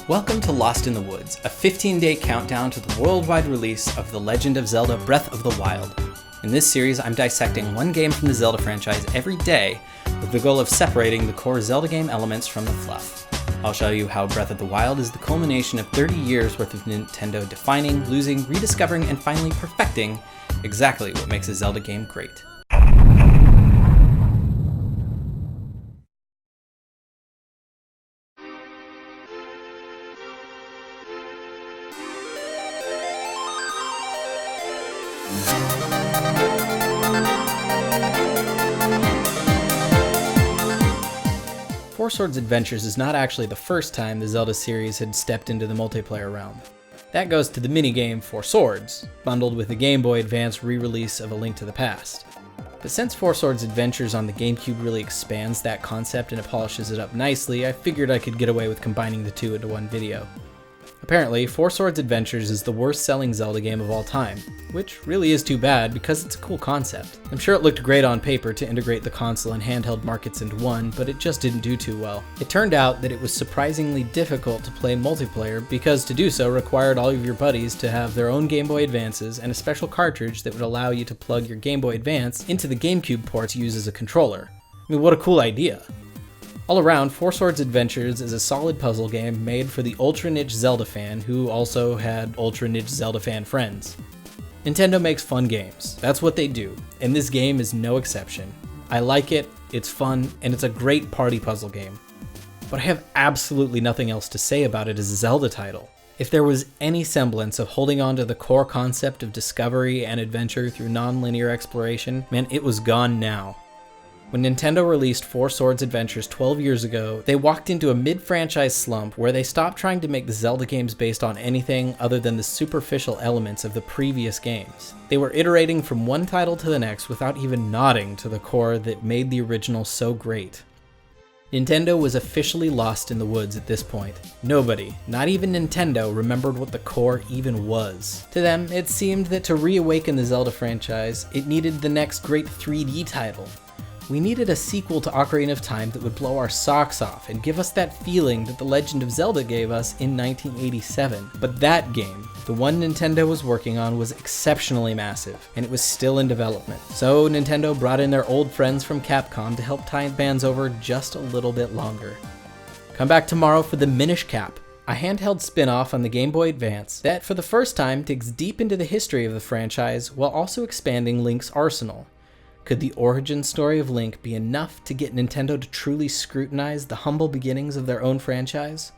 Welcome to Lost in the Woods, a 15-day countdown to the worldwide release of The Legend of Zelda Breath of the Wild. In this series, I'm dissecting one game from the Zelda franchise every day with the goal of separating the core Zelda game elements from the fluff. I'll show you how Breath of the Wild is the culmination of 30 years worth of Nintendo defining, losing, rediscovering, and finally perfecting exactly what makes a Zelda game great. Four Swords Adventures is not actually the first time the Zelda series had stepped into the multiplayer realm. That goes to the minigame Four Swords, bundled with the Game Boy Advance re-release of A Link to the Past. But since Four Swords Adventures on the GameCube really expands that concept and it polishes it up nicely, I figured I could get away with combining the two into one video. Apparently, Four Swords Adventures is the worst selling Zelda game of all time, which really is too bad because it's a cool concept. I'm sure it looked great on paper to integrate the console and handheld markets into one, but it just didn't do too well. It turned out that it was surprisingly difficult to play multiplayer because to do so required all of your buddies to have their own Game Boy Advances and a special cartridge that would allow you to plug your Game Boy Advance into the GameCube port to use as a controller. I mean, what a cool idea. All around, Four Swords Adventures is a solid puzzle game made for the ultra-niche Zelda fan who also had ultra-niche Zelda fan friends. Nintendo makes fun games. That's what they do, and this game is no exception. I like it, it's fun, and it's a great party puzzle game. But I have absolutely nothing else to say about it as a Zelda title. If there was any semblance of holding on to the core concept of discovery and adventure through non-linear exploration, man, it was gone now. When Nintendo released Four Swords Adventures 12 years ago, they walked into a mid-franchise slump where they stopped trying to make the Zelda games based on anything other than the superficial elements of the previous games. They were iterating from one title to the next without even nodding to the core that made the original so great. Nintendo was officially lost in the woods at this point. Nobody, not even Nintendo, remembered what the core even was. To them, it seemed that to reawaken the Zelda franchise, it needed the next great 3D title. We needed a sequel to Ocarina of Time that would blow our socks off and give us that feeling that The Legend of Zelda gave us in 1987. But that game, the one Nintendo was working on, was exceptionally massive, and it was still in development. So Nintendo brought in their old friends from Capcom to help tie bands over just a little bit longer. Come back tomorrow for the Minish Cap, a handheld spin-off on the Game Boy Advance that for the first time digs deep into the history of the franchise while also expanding Link's arsenal. Could the origin story of Link be enough to get Nintendo to truly scrutinize the humble beginnings of their own franchise?